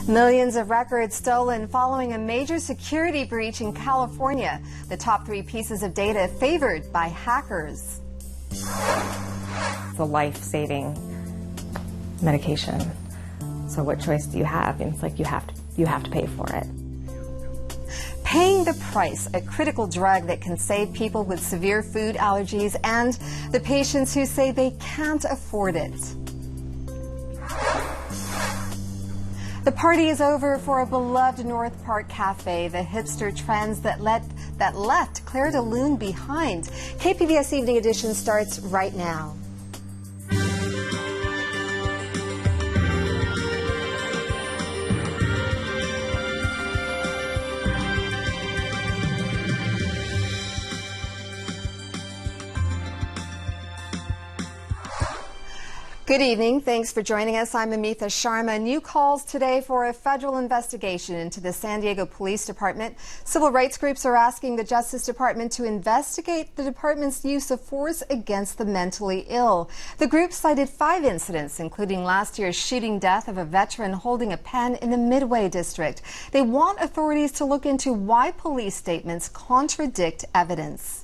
Millions of records stolen following a major security breach in California. The top 3 pieces of data favored by hackers. It's a life-saving medication. So what choice do you have? And it's like you have to pay for it. Paying the price, a critical drug that can save people with severe food allergies and the patients who say they can't afford it. The party is over for a beloved North Park cafe, the hipster trends that left Claire de Lune behind. KPBS Evening Edition starts right now. Good evening. Thanks for joining us. I'm Amitha Sharma. New calls today for a federal investigation into the San Diego Police Department. Civil rights groups are asking the Justice Department to investigate the department's use of force against the mentally ill. The group cited 5 incidents, including last year's shooting death of a veteran holding a pen in the Midway district. They want authorities to look into why police statements contradict evidence.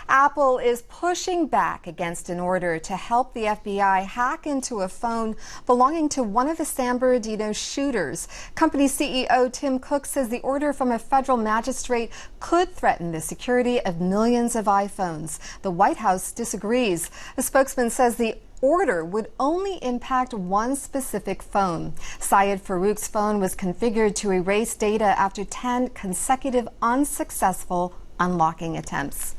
Apple is pushing back against an order to help the FBI hack into a phone belonging to one of the San Bernardino shooters. Company CEO Tim Cook says the order from a federal magistrate could threaten the security of millions of iPhones. The White House disagrees. A spokesman says the order would only impact one specific phone. Syed Farouk's phone was configured to erase data after 10 consecutive unsuccessful unlocking attempts.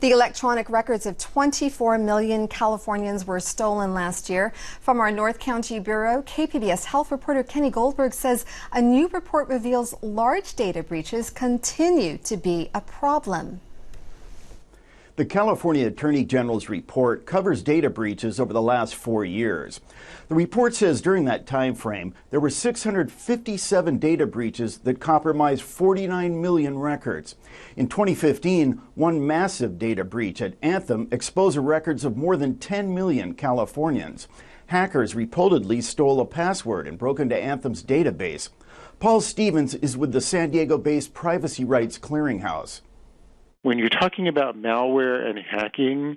The electronic records of 24 million Californians were stolen last year. From our North County Bureau, KPBS health reporter Kenny Goldberg says a new report reveals large data breaches continue to be a problem. The California Attorney General's report covers data breaches over the last 4 years. The report says during that time frame, there were 657 data breaches that compromised 49 million records. In 2015, one massive data breach at Anthem exposed the records of more than 10 million Californians. Hackers reportedly stole a password and broke into Anthem's database. Paul Stevens is with the San Diego-based Privacy Rights Clearinghouse. When you're talking about malware and hacking,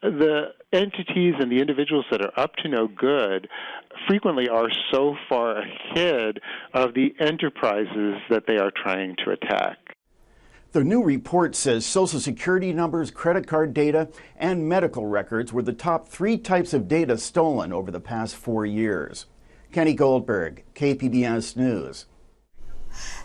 the entities and the individuals that are up to no good frequently are so far ahead of the enterprises that they are trying to attack. The new report says Social Security numbers, credit card data, and medical records were the top 3 types of data stolen over the past 4 years. Kenny Goldberg, KPBS News.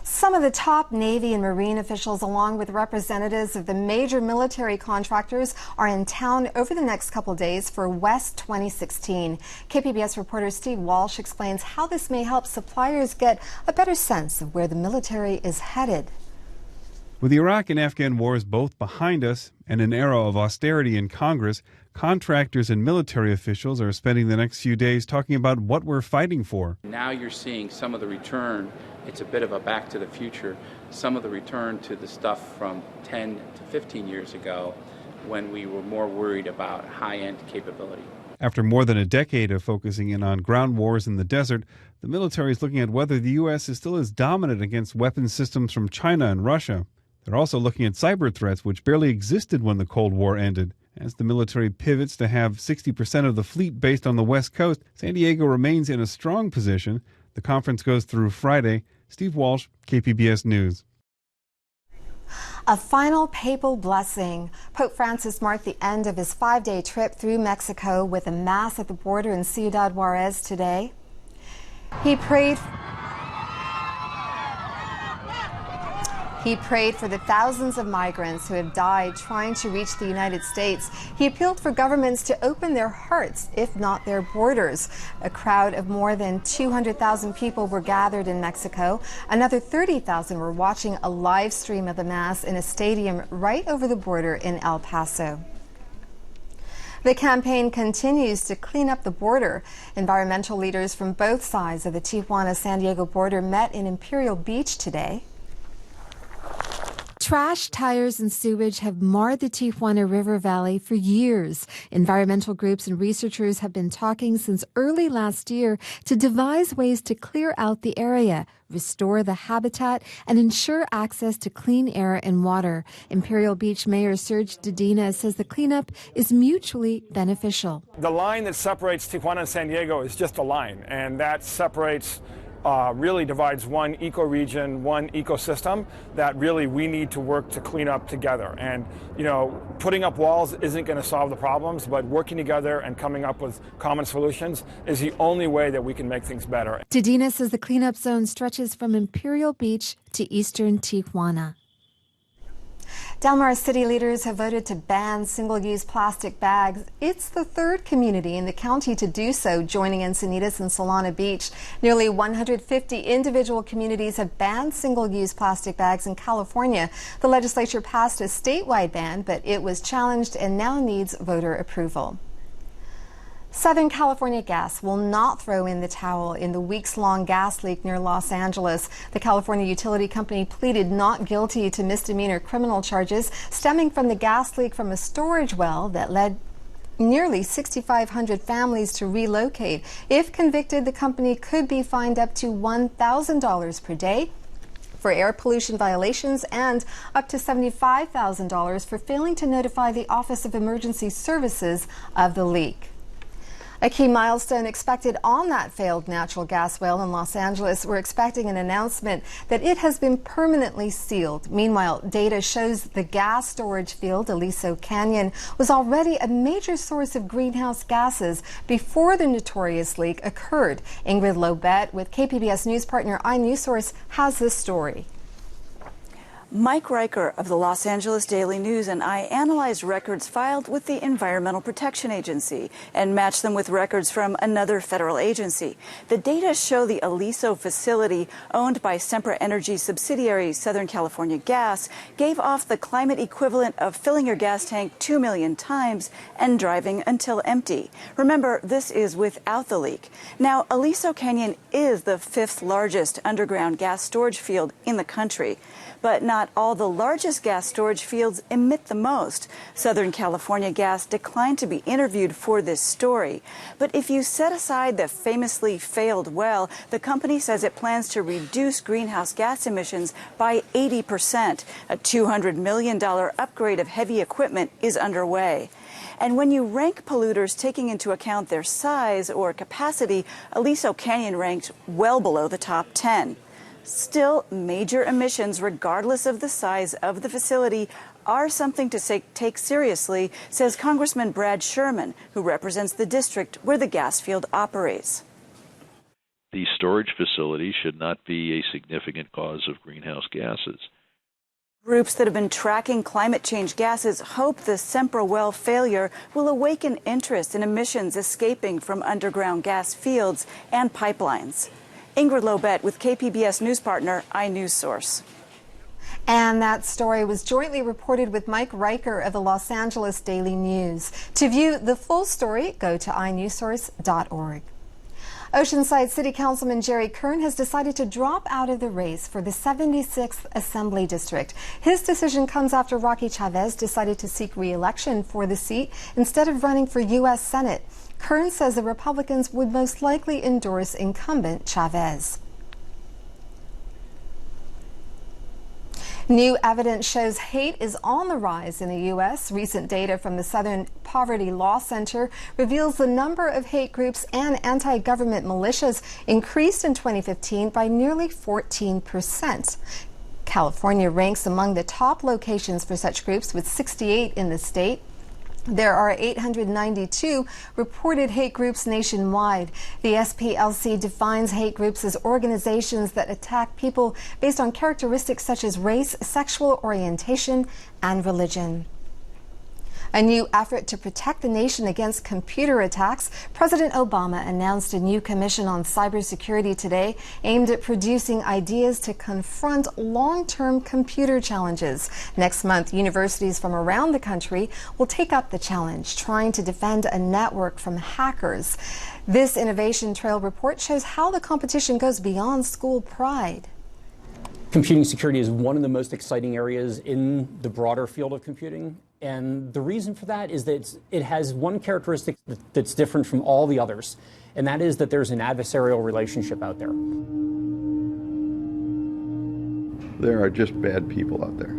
Some of the top Navy and Marine officials, along with representatives of the major military contractors, are in town over the next couple days for West 2016. KPBS reporter Steve Walsh explains how this may help suppliers get a better sense of where the military is headed. With the Iraq and Afghan wars both behind us and an era of austerity in Congress, contractors and military officials are spending the next few days talking about what we're fighting for. Now you're seeing some of the return. It's a bit of a back to the future. Some of the return to the stuff from 10 to 15 years ago when we were more worried about high-end capability. After more than a decade of focusing in on ground wars in the desert, the military is looking at whether the U.S. is still as dominant against weapons systems from China and Russia. They're also looking at cyber threats, which barely existed when the Cold War ended. As the military pivots to have 60% of the fleet based on the West Coast, San Diego remains in a strong position. The conference goes through Friday. Steve Walsh, KPBS News. A final papal blessing. Pope Francis marked the end of his 5-day trip through Mexico with a mass at the border in Ciudad Juarez today. He prayed for the thousands of migrants who have died trying to reach the United States. He appealed for governments to open their hearts, if not their borders. A crowd of more than 200,000 people were gathered in Mexico. Another 30,000 were watching a live stream of the Mass in a stadium right over the border in El Paso. The campaign continues to clean up the border. Environmental leaders from both sides of the Tijuana-San Diego border met in Imperial Beach today. Trash, tires, and sewage have marred the Tijuana River Valley for years. Environmental groups and researchers have been talking since early last year to devise ways to clear out the area, restore the habitat, and ensure access to clean air and water. Imperial Beach Mayor Serge Dedina says the cleanup is mutually beneficial. The line that separates Tijuana and San Diego is just a line, and that separates really divides one ecoregion, one ecosystem that really we need to work to clean up together. And, you know, putting up walls isn't going to solve the problems, but working together and coming up with common solutions is the only way that we can make things better. Dedina says the cleanup zone stretches from Imperial Beach to eastern Tijuana. Del Mar city leaders have voted to ban single-use plastic bags. It's the third community in the county to do so, joining Encinitas and Solana Beach. Nearly 150 individual communities have banned single-use plastic bags in California. The legislature passed a statewide ban, but it was challenged and now needs voter approval. Southern California Gas will not throw in the towel in the weeks-long gas leak near Los Angeles. The California utility company pleaded not guilty to misdemeanor criminal charges stemming from the gas leak from a storage well that led nearly 6,500 families to relocate. If convicted, the company could be fined up to $1,000 per day for air pollution violations and up to $75,000 for failing to notify the Office of Emergency Services of the leak. A key milestone expected on that failed natural gas well in Los Angeles. We're expecting an announcement that it has been permanently sealed. Meanwhile, data shows the gas storage field, Aliso Canyon, was already a major source of greenhouse gases before the notorious leak occurred. Ingrid Lobet with KPBS news partner iNewsSource has this story. Mike Riker of the Los Angeles Daily News and I analyzed records filed with the Environmental Protection Agency and matched them with records from another federal agency. The data show the Aliso facility, owned by Sempra Energy subsidiary Southern California Gas, gave off the climate equivalent of filling your gas tank 2 million times and driving until empty. Remember, this is without the leak. Now, Aliso Canyon is the 5th largest underground gas storage field in the country. But not all the largest gas storage fields emit the most. Southern California Gas declined to be interviewed for this story. But if you set aside the famously failed well, the company says it plans to reduce greenhouse gas emissions by 80%. A $200 million upgrade of heavy equipment is underway. And when you rank polluters taking into account their size or capacity, Aliso Canyon ranked well below the top 10. Still, major emissions, regardless of the size of the facility, are something to take seriously, says Congressman Brad Sherman, who represents the district where the gas field operates. The storage facility should not be a significant cause of greenhouse gases. Groups that have been tracking climate change gases hope the Sempra well failure will awaken interest in emissions escaping from underground gas fields and pipelines. Ingrid Lobet with KPBS news partner iNewsSource. And that story was jointly reported with Mike Riker of the Los Angeles Daily News. To view the full story, go to iNewsSource.org. Oceanside City Councilman Jerry Kern has decided to drop out of the race for the 76th Assembly District. His decision comes after Rocky Chavez decided to seek re-election for the seat instead of running for U.S. Senate. Kern says the Republicans would most likely endorse incumbent Chavez. New evidence shows hate is on the rise in the U.S. Recent data from the Southern Poverty Law Center reveals the number of hate groups and anti-government militias increased in 2015 by nearly 14%. California ranks among the top locations for such groups, with 68 in the state. There are 892 reported hate groups nationwide. The SPLC defines hate groups as organizations that attack people based on characteristics such as race, sexual orientation, and religion. A new effort to protect the nation against computer attacks. President Obama announced a new commission on cybersecurity today, aimed at producing ideas to confront long-term computer challenges. Next month, universities from around the country will take up the challenge, trying to defend a network from hackers. This Innovation Trail report shows how the competition goes beyond school pride. Computing security is one of the most exciting areas in the broader field of computing. And the reason for that is that it has one characteristic that's different from all the others, and that is that there's an adversarial relationship out there. There are just bad people out there.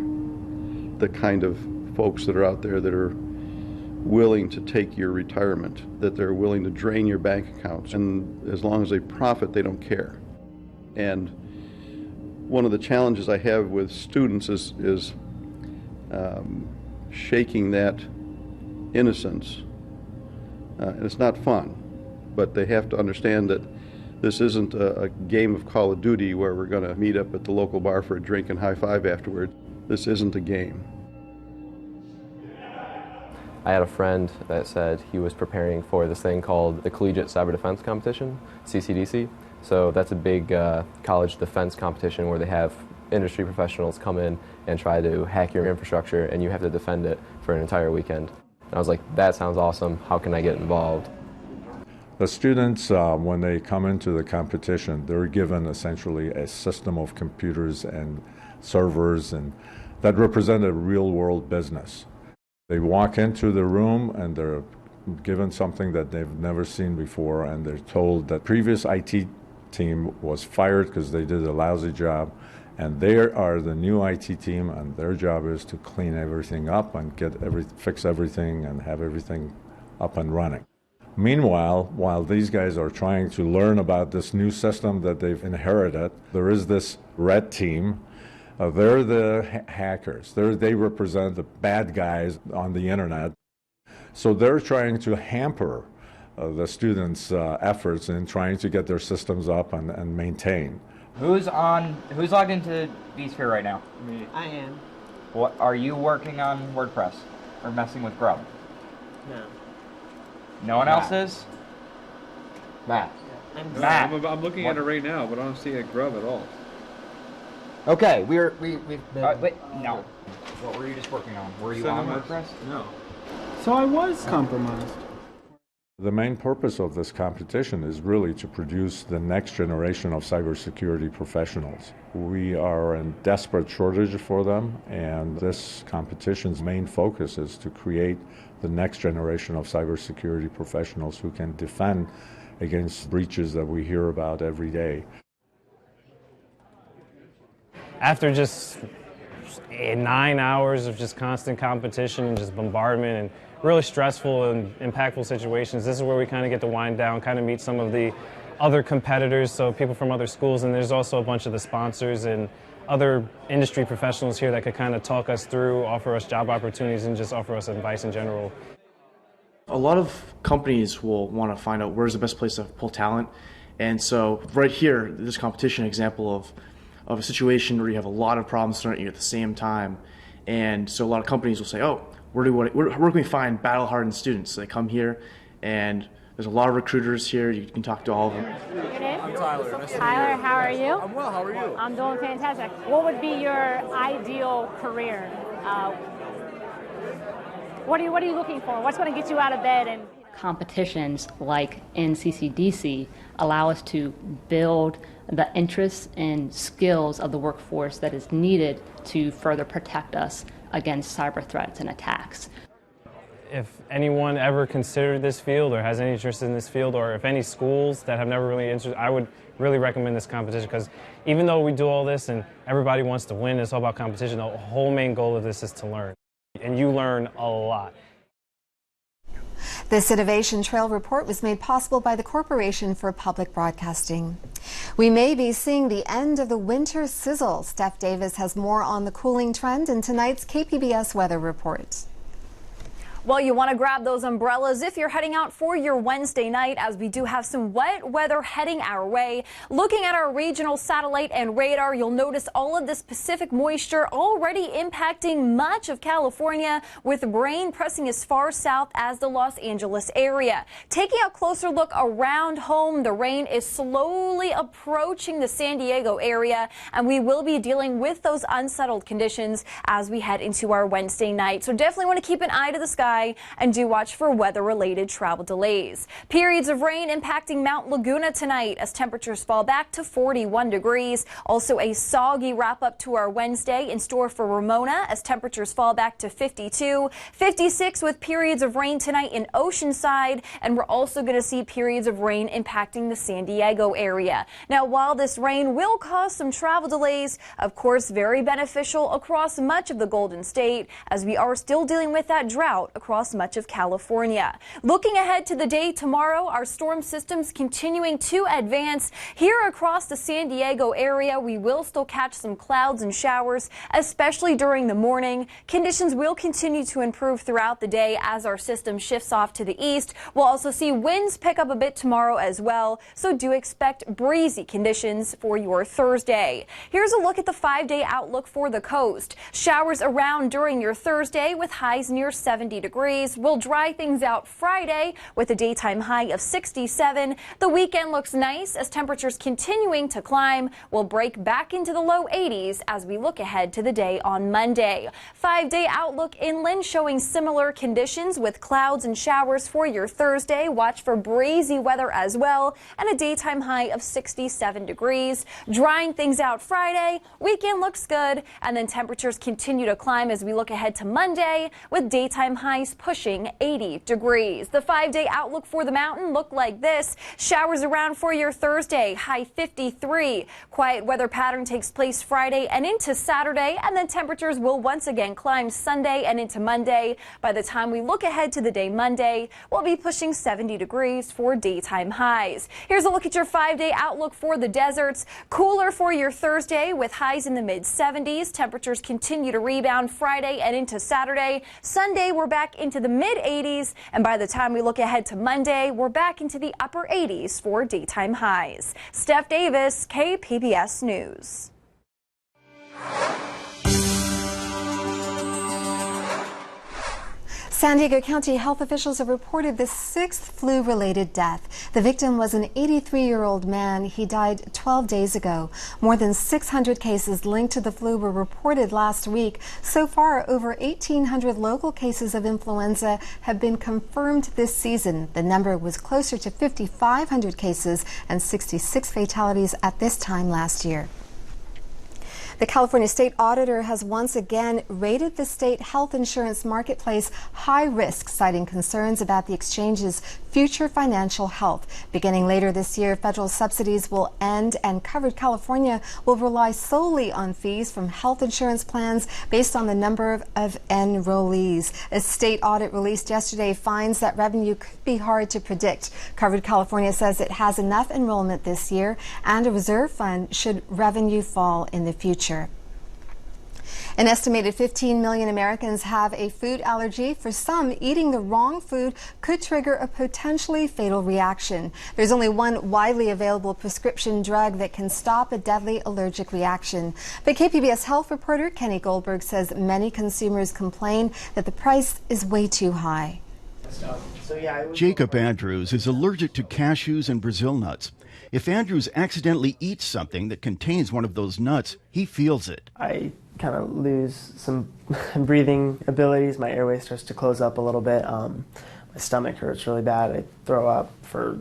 The kind of folks that are out there that are willing to take your retirement, that they're willing to drain your bank accounts, and as long as they profit, they don't care. And one of the challenges I have with students is shaking that innocence. And it's not fun, but they have to understand that this isn't a game of Call of Duty where we're going to meet up at the local bar for a drink and high five afterward. This isn't a game. I had a friend that said he was preparing for this thing called the Collegiate Cyber Defense Competition, CCDC. So that's a big college defense competition where they have industry professionals come in and try to hack your infrastructure, and you have to defend it for an entire weekend. And I was like, that sounds awesome. How can I get involved? The students, when they come into the competition, they're given essentially a system of computers and servers and that represent a real-world business. They walk into the room and they're given something that they've never seen before, and they're told that previous IT team was fired because they did a lousy job, and they are the new IT team, and their job is to clean everything up and fix everything and have everything up and running. Meanwhile, while these guys are trying to learn about this new system that they've inherited, there is this red team. They're the hackers. They represent the bad guys on the internet. So they're trying to hamper the students' efforts in trying to get their systems up and maintain. Who's logged into vSphere right now? Me. I am. What are you working on WordPress or messing with Grub? No. No one else is? Matt. Matt. I'm looking at it right now, but I don't see a Grub at all. Okay, we've been... wait, no. What were you just working on? Were you on WordPress? No. So I was compromised. The main purpose of this competition is really to produce the next generation of cybersecurity professionals. We are in desperate shortage for them, and this competition's main focus is to create the next generation of cybersecurity professionals who can defend against breaches that we hear about every day. After just 9 hours of just constant competition and just bombardment and really stressful and impactful situations, this is where we kind of get to wind down, kind of meet some of the other competitors, so people from other schools, and there's also a bunch of the sponsors and other industry professionals here that could kind of talk us through, offer us job opportunities, and just offer us advice in general. A lot of companies will want to find out where's the best place to pull talent, and so right here, this competition example of a situation where you have a lot of problems thrown at you at the same time, and so a lot of companies will say, oh, where can we find battle-hardened students? So they come here, and there's a lot of recruiters here. You can talk to all of them. Your name? I'm Tyler. Nice Tyler, how are you? I'm well. How are you? I'm doing fantastic. What would be your ideal career? What are you looking for? What's going to get you out of bed? And competitions like NCCDC allow us to build the interests and skills of the workforce that is needed to further protect us against cyber threats and attacks. If anyone ever considered this field or has any interest in this field, or if any schools that have never really interested, I would really recommend this competition, because even though we do all this and everybody wants to win, it's all about competition, the whole main goal of this is to learn. And you learn a lot. This Innovation Trail report was made possible by the Corporation for Public Broadcasting. We may be seeing the end of the winter sizzle. Steph Davis has more on the cooling trend in tonight's KPBS weather report. Well, you want to grab those umbrellas if you're heading out for your Wednesday night, as we do have some wet weather heading our way. Looking at our regional satellite and radar, you'll notice all of this Pacific moisture already impacting much of California, with rain pressing as far south as the Los Angeles area. Taking a closer look around home, the rain is slowly approaching the San Diego area, and we will be dealing with those unsettled conditions as we head into our Wednesday night. So definitely want to keep an eye to the sky sky, and do watch for weather-related travel delays. Periods of rain impacting Mount Laguna tonight as temperatures fall back to 41 degrees. Also a soggy wrap-up to our Wednesday in store for Ramona as temperatures fall back to 52, 56 with periods of rain tonight in Oceanside, and we're also going to see periods of rain impacting the San Diego area. Now, while this rain will cause some travel delays, of course, very beneficial across much of the Golden State as we are still dealing with that drought across much of California. Looking ahead to the day tomorrow, our storm systems continuing to advance here across the San Diego area. We will still catch some clouds and showers, especially during the morning. Conditions will continue to improve throughout the day as our system shifts off to the east. We'll also see winds pick up a bit tomorrow as well, so do expect breezy conditions for your Thursday. Here's a look at the 5-day outlook for the coast. Showers around during your Thursday with highs near 70 degrees. We'll dry things out Friday with a daytime high of 67. The weekend looks nice as temperatures continuing to climb. We'll break back into the low 80s as we look ahead to the day on Monday. 5-day outlook inland showing similar conditions with clouds and showers for your Thursday. Watch for breezy weather as well and a daytime high of 67 degrees. Drying things out Friday. Weekend looks good, and then temperatures continue to climb as we look ahead to Monday with daytime highs pushing 80 degrees. The 5-day outlook for the mountain look like this. Showers around for your Thursday, high 53. Quiet weather pattern takes place Friday and into Saturday, and then temperatures will once again climb Sunday and into Monday. By the time we look ahead to the day Monday, we'll be pushing 70 degrees for daytime highs. Here's a look at your 5-day outlook for the deserts. Cooler for your Thursday with highs in the mid-70s. Temperatures continue to rebound Friday and into Saturday. Sunday, we're back into the mid-80s, and by the time we look ahead to Monday, we're back into the upper 80s for daytime highs. Steph Davis, KPBS News. San Diego County health officials have reported the 6th flu-related death. The victim was an 83-year-old man. He died 12 days ago. More than 600 cases linked to the flu were reported last week. So far, over 1,800 local cases of influenza have been confirmed this season. The number was closer to 5,500 cases and 66 fatalities at this time last year. The California State Auditor has once again rated the state health insurance marketplace high risk, citing concerns about the exchange's future financial health. Beginning later this year, federal subsidies will end and Covered California will rely solely on fees from health insurance plans based on the number of enrollees. A state audit released yesterday finds that revenue could be hard to predict. Covered California says it has enough enrollment this year and a reserve fund should revenue fall in the future. An estimated 15 million Americans have a food allergy. For some, eating the wrong food could trigger a potentially fatal reaction. There's only one widely available prescription drug that can stop a deadly allergic reaction. But KPBS health reporter Kenny Goldberg says many consumers complain that the price is way too high. Jacob Andrews is allergic to cashews and Brazil nuts. If Andrews accidentally eats something that contains one of those nuts, he feels it. I kind of lose some breathing abilities. My airway starts to close up a little bit. My stomach hurts really bad. I throw up for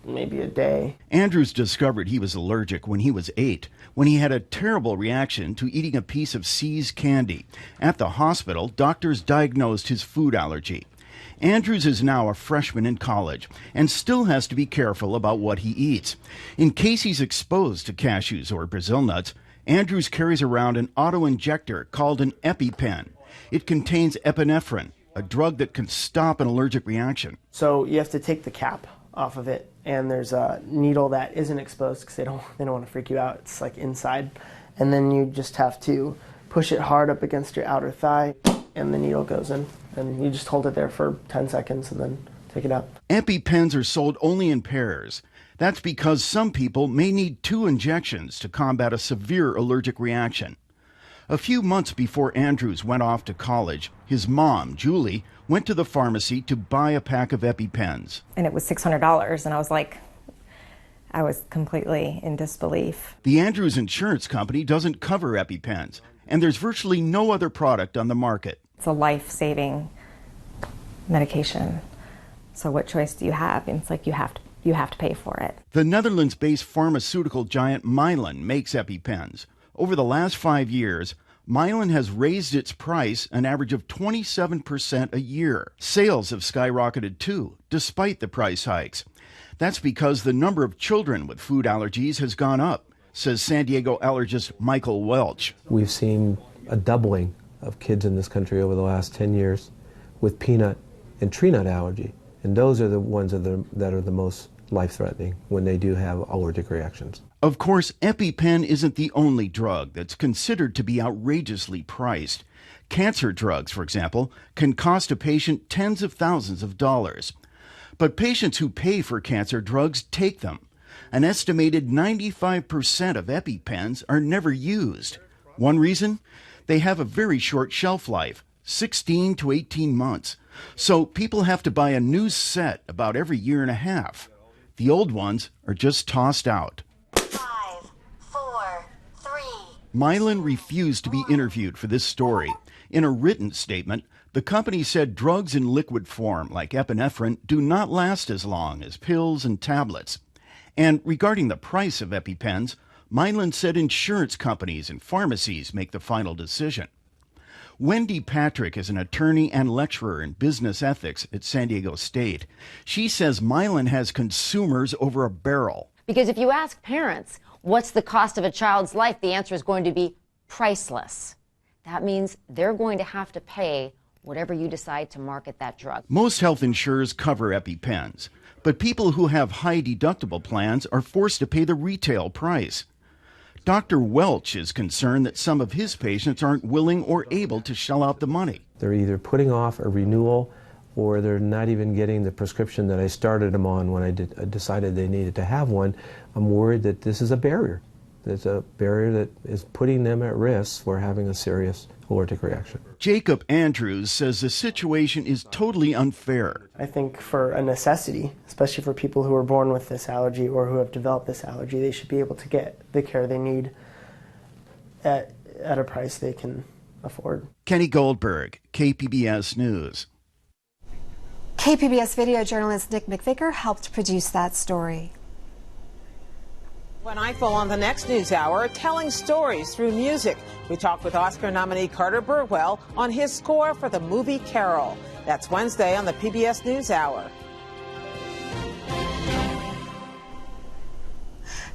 maybe a day. Andrews discovered he was allergic when he was 8, when he had a terrible reaction to eating a piece of See's candy. At the hospital, doctors diagnosed his food allergy. Andrews is now a freshman in college and still has to be careful about what he eats. In case he's exposed to cashews or Brazil nuts, Andrews carries around an auto-injector called an EpiPen. It contains epinephrine, a drug that can stop an allergic reaction. So you have to take the cap off of it, and there's a needle that isn't exposed because they don't want to freak you out. It's like inside, and then you just have to push it hard up against your outer thigh, and the needle goes in, and you just hold it there for 10 seconds and then take it out. EpiPens are sold only in pairs. That's because some people may need 2 injections to combat a severe allergic reaction. A few months before Andrews went off to college, his mom, Julie, went to the pharmacy to buy a pack of EpiPens. And it was $600, and I was completely in disbelief. The Andrews insurance company doesn't cover EpiPens, and there's virtually no other product on the market. It's a life-saving medication. So what choice do you have? And it's like you have to pay for it. The Netherlands-based pharmaceutical giant Mylan makes EpiPens. Over the last 5 years, Mylan has raised its price an average of 27% a year. Sales have skyrocketed too, despite the price hikes. That's because the number of children with food allergies has gone up, says San Diego allergist Michael Welch. We've seen a doubling of kids in this country over the last 10 years with peanut and tree nut allergy. And those are the ones that are the most life-threatening when they do have allergic reactions. Of course, EpiPen isn't the only drug that's considered to be outrageously priced. Cancer drugs, for example, can cost a patient tens of thousands of dollars. But patients who pay for cancer drugs take them. An estimated 95% of EpiPens are never used. One reason? They have a very short shelf life, 16 to 18 months. So people have to buy a new set about every year and a half. The old ones are just tossed out. 5, 4, 3. Mylan refused to be interviewed for this story. In a written statement, the company said drugs in liquid form, like epinephrine, do not last as long as pills and tablets. And regarding the price of EpiPens, Mylan said insurance companies and pharmacies make the final decision. Wendy Patrick is an attorney and lecturer in business ethics at San Diego State. She says Mylan has consumers over a barrel. Because if you ask parents, what's the cost of a child's life, the answer is going to be priceless. That means they're going to have to pay whatever you decide to market that drug. Most health insurers cover EpiPens, but people who have high deductible plans are forced to pay the retail price. Dr. Welch is concerned that some of his patients aren't willing or able to shell out the money. They're either putting off a renewal or they're not even getting the prescription that I started them on when I decided they needed to have one. I'm worried that this is a barrier. It's a barrier that is putting them at risk for having a serious allergic reaction. Jacob Andrews says the situation is totally unfair. I think for a necessity, especially for people who are born with this allergy or who have developed this allergy, they should be able to get the care they need at a price they can afford. Kenny Goldberg, KPBS News. KPBS video journalist Nick McVicker helped produce that story. When I fall on the next news hour, telling stories through music. We talked with Oscar nominee Carter Burwell on his score for the movie Carol. That's Wednesday on the PBS NewsHour.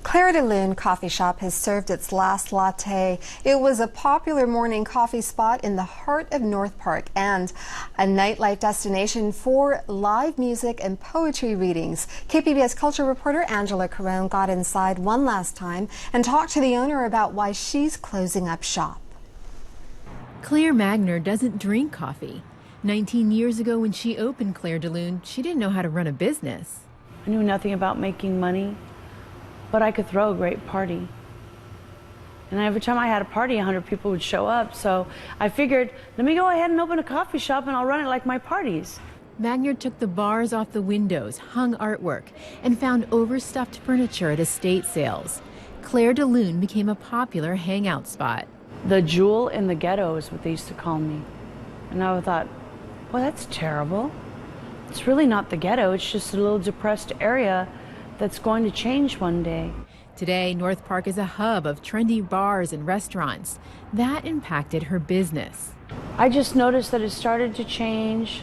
Claire de Lune Coffee Shop has served its last latte. It was a popular morning coffee spot in the heart of North Park and a nightlife destination for live music and poetry readings. KPBS culture reporter Angela Carone got inside one last time and talked to the owner about why she's closing up shop. Claire Magner doesn't drink coffee. 19 years ago when she opened Claire de Lune, she didn't know how to run a business. I knew nothing about making money, but I could throw a great party. And every time I had a party, 100 people would show up. So I figured, let me go ahead and open a coffee shop and I'll run it like my parties. Magner took the bars off the windows, hung artwork, and found overstuffed furniture at estate sales. Claire de Lune became a popular hangout spot. The jewel in the ghetto is what they used to call me. And I thought, well, that's terrible. It's really not the ghetto, it's just a little depressed area that's going to change one day. Today, North Park is a hub of trendy bars and restaurants. That impacted her business. I just noticed that it started to change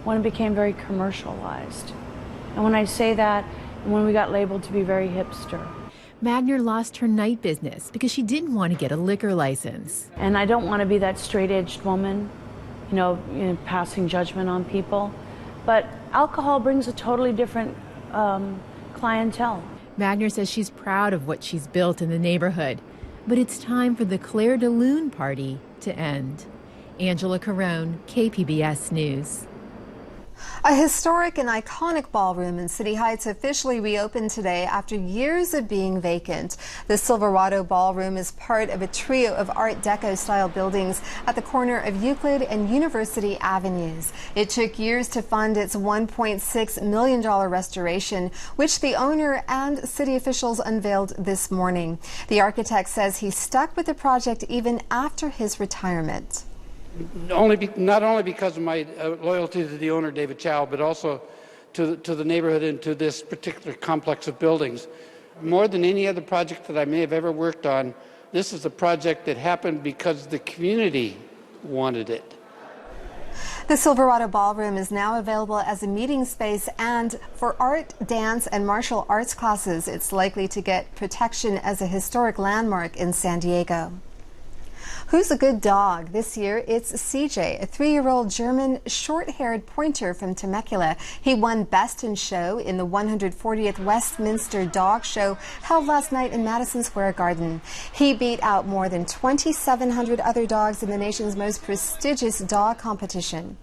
when it became very commercialized. And when I say that, when we got labeled to be very hipster. Magner lost her night business because she didn't want to get a liquor license. And I don't want to be that straight-edged woman, you know, passing judgment on people. But alcohol brings a totally different clientele. Magner says she's proud of what she's built in the neighborhood, but it's time for the Claire de Lune party to end. Angela Carone, KPBS News. A historic and iconic ballroom in City Heights officially reopened today after years of being vacant. The Silverado Ballroom is part of a trio of Art Deco-style buildings at the corner of Euclid and University Avenues. It took years to fund its $1.6 million restoration, which the owner and city officials unveiled this morning. The architect says he stuck with the project even after his retirement. not only because of my loyalty to the owner, David Chow, but also to the neighborhood and to this particular complex of buildings. More than any other project that I may have ever worked on, this is a project that happened because the community wanted it. The Silverado Ballroom is now available as a meeting space, and for art, dance, and martial arts classes, it's likely to get protection as a historic landmark in San Diego. Who's a good dog? This year, it's CJ, a 3-year-old German short-haired pointer from Temecula. He won Best in Show in the 140th Westminster Dog Show held last night in Madison Square Garden. He beat out more than 2,700 other dogs in the nation's most prestigious dog competition.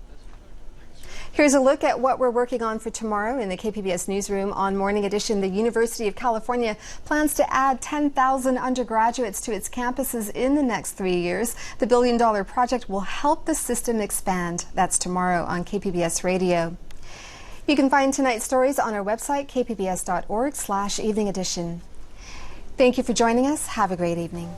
Here's a look at what we're working on for tomorrow in the KPBS newsroom. On Morning Edition, the University of California plans to add 10,000 undergraduates to its campuses in the next 3 years. The billion-dollar project will help the system expand. That's tomorrow on KPBS Radio. You can find tonight's stories on our website, kpbs.org/evening edition. Thank you for joining us. Have a great evening.